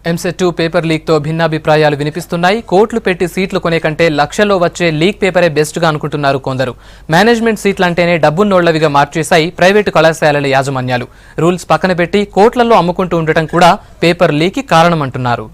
EAMCET 2 paper leak తో భిన్నాభిప్రాయాలు వినిపిస్తున్నాయి. కోట్లు పెట్టి సీట్లు కొనే కంటే లక్షల్లో వచ్చే లీక్ పేపరే బెస్ట్ గా అనుకుంటున్నారు కొందరు. మేనేజ్మెంట్ సీట్లంటేనే డబ్బున్నోళ్లవిగా మార్చేశాయి ప్రైవేటు కళాశాలల యాజమాన్యాలు. రూల్స్ పక్కన పెట్టి కోట్లలో అమ్ముకుంటూ ఉండటం కూడా పేపర్ లీక్ కి కారణమంటున్నారు.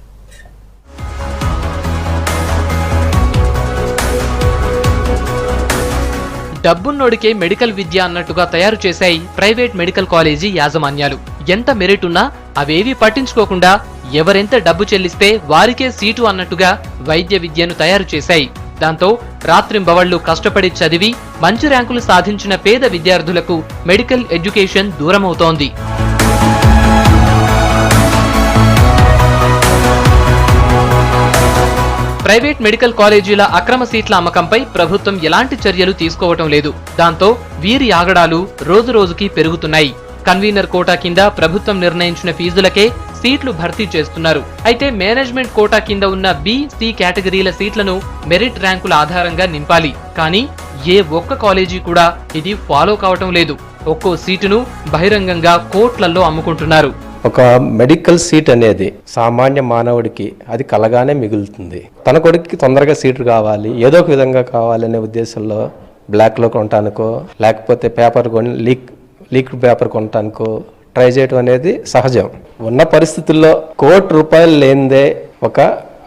డబ్బున్నోడికే మెడికల్ విద్య అన్నట్టుగా తయారు చేశాయి ప్రైవేట్ మెడికల్ కాలేజీ యాజమాన్యాలు. ఎంత మెరిట్ ఉన్నా అవేవీ పట్టించుకోకుండా ఎవరెంత డబ్బు చెల్లిస్తే వారికే సీటు అన్నట్టుగా వైద్య విద్యను తయారు చేశాయి. దాంతో రాత్రింబవళ్లు కష్టపడి చదివి మంచి ర్యాంకులు సాధించిన పేద విద్యార్థులకు మెడికల్ ఎడ్యుకేషన్ దూరమవుతోంది. ప్రైవేట్ మెడికల్ కాలేజీల అక్రమ సీట్ల అమ్మకంపై ప్రభుత్వం ఎలాంటి చర్యలు తీసుకోవటం లేదు. దాంతో వీరి ఆగడాలు రోజురోజుకి పెరుగుతున్నాయి. కన్వీనర్ కోటా కింద ప్రభుత్వం నిర్ణయించిన ఫీజులకే సీట్లు భర్తీ చేస్తున్నారు. అయితే మేనేజ్మెంట్ కోటా కింద ఉన్న బి, సి కేటగిరీల సీట్లను మెరిట్ ర్యాంకుల ఆధారంగా నింపాలి. కానీ ఏ ఒక్క కాలేజీ కూడా ఇది ఫాలో కావటం లేదు. ఒక్కో సీటును బహిరంగంగా కోట్లలో అమ్ముకుంటున్నారు. ఒక మెడికల్ సీట్ అనేది సామాన్య మానవుడికి అది కలగానే మిగులుతుంది. తన కొడుకుకి తొందరగా సీటు కావాలి, ఏదో ఒక విధంగా కావాలనే ఉద్దేశంలో బ్లాక్లో కొనటానికో లేకపోతే పేపర్ కొని లీక్డ్ పేపర్ కొనటానికో ట్రై చేయడం అనేది సహజం. ఉన్న పరిస్థితుల్లో ₹1 లేనిదే ఒక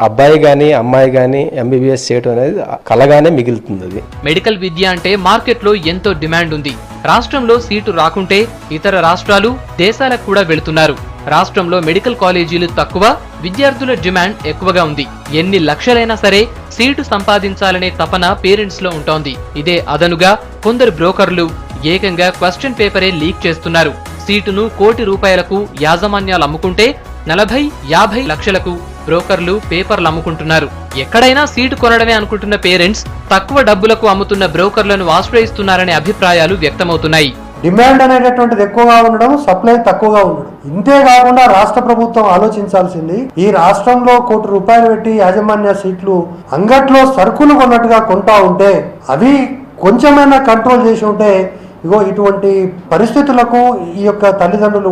అబ్బాయి గాని అమ్మాయి గాని ఎంబీబీఎస్ చేయడం అనేది కలగానే మిగులుతుంది. మెడికల్ విద్య అంటే మార్కెట్లో ఎంతో డిమాండ్ ఉంది. రాష్ట్రంలో సీటు రాకుంటే ఇతర రాష్ట్రాలు, దేశాలకు కూడా వెళుతున్నారు. రాష్ట్రంలో మెడికల్ కాలేజీలు తక్కువ, విద్యార్థుల డిమాండ్ ఎక్కువగా ఉంది. ఎన్ని లక్షలైనా సరే సీటు సంపాదించాలనే తపన పేరెంట్స్ లో ఉంటోంది. ఇదే అదనుగా కొందరు బ్రోకర్లు ఏకంగా క్వశ్చన్ పేపరే లీక్ చేస్తున్నారు. సీటును ₹1,00,00,000కు యాజమాన్యాలు అమ్ముకుంటే 40-50 లక్షలకు బ్రోకర్లు పేపర్లు అమ్ముకుంటున్నారు. ఎక్కడైనా సీటు కొనడమే అనుకుంటున్న పేరెంట్స్ తక్కువ డబ్బులకు అమ్ముతున్న బ్రోకర్లను ఆశ్రయిస్తున్నారనే అభిప్రాయాలు వ్యక్తమవుతున్నాయి. డిమాండ్ అనేటటువంటిది ఎక్కువగా ఉండడం, సప్లై తక్కువగా ఉండడం. ఇంతేకాకుండా రాష్ట్ర ప్రభుత్వం ఆలోచించాల్సింది, ఈ రాష్ట్రంలో ₹1,00,00,000 పెట్టి యాజమాన్య సీట్లు అంగట్లో సరుకులు కొన్నట్టుగా కొంటా ఉంటే అవి కొంచెమైనా కంట్రోల్ చేసి ఉంటే ఇటువంటి పరిస్థితులకు ఈ యొక్క తల్లిదండ్రులు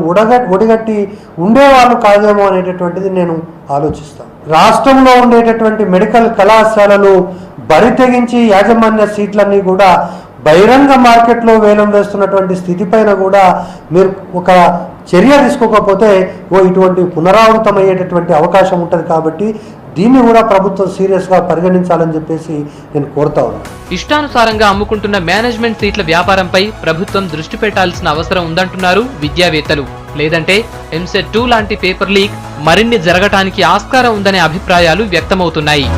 ఒడిగట్టి ఉండేవాళ్ళు కాదేమో అనేటటువంటిది నేను ఆలోచిస్తాను. రాష్ట్రంలో ఉండేటటువంటి మెడికల్ కళాశాలలు బరి తెగించి యాజమాన్య సీట్లన్నీ కూడా బహిరంగ మార్కెట్లో వేలం వేస్తున్నటువంటి స్థితిపైన కూడా మీరు ఒక చర్య తీసుకోకపోతే ఇటువంటి పునరావృతమయ్యేటటువంటి అవకాశం ఉంటుంది. కాబట్టి దీన్ని కూడా ప్రభుత్వం సీరియస్ గా పరిగణించాలని చెప్పేసి నేను కోరుతా ఉన్నాను. ఇష్టానుసారంగా అమ్ముకుంటున్న మేనేజ్మెంట్ సీట్ల వ్యాపారంపై ప్రభుత్వం దృష్టి పెట్టాల్సిన అవసరం ఉందంటున్నారు విద్యావేత్తలు. లేదంటే ఎంసెట్ 2 లాంటి పేపర్ లీక్ మరిన్ని జరగటానికి ఆస్కారం ఉందనే అభిప్రాయాలు వ్యక్తమవుతున్నాయి.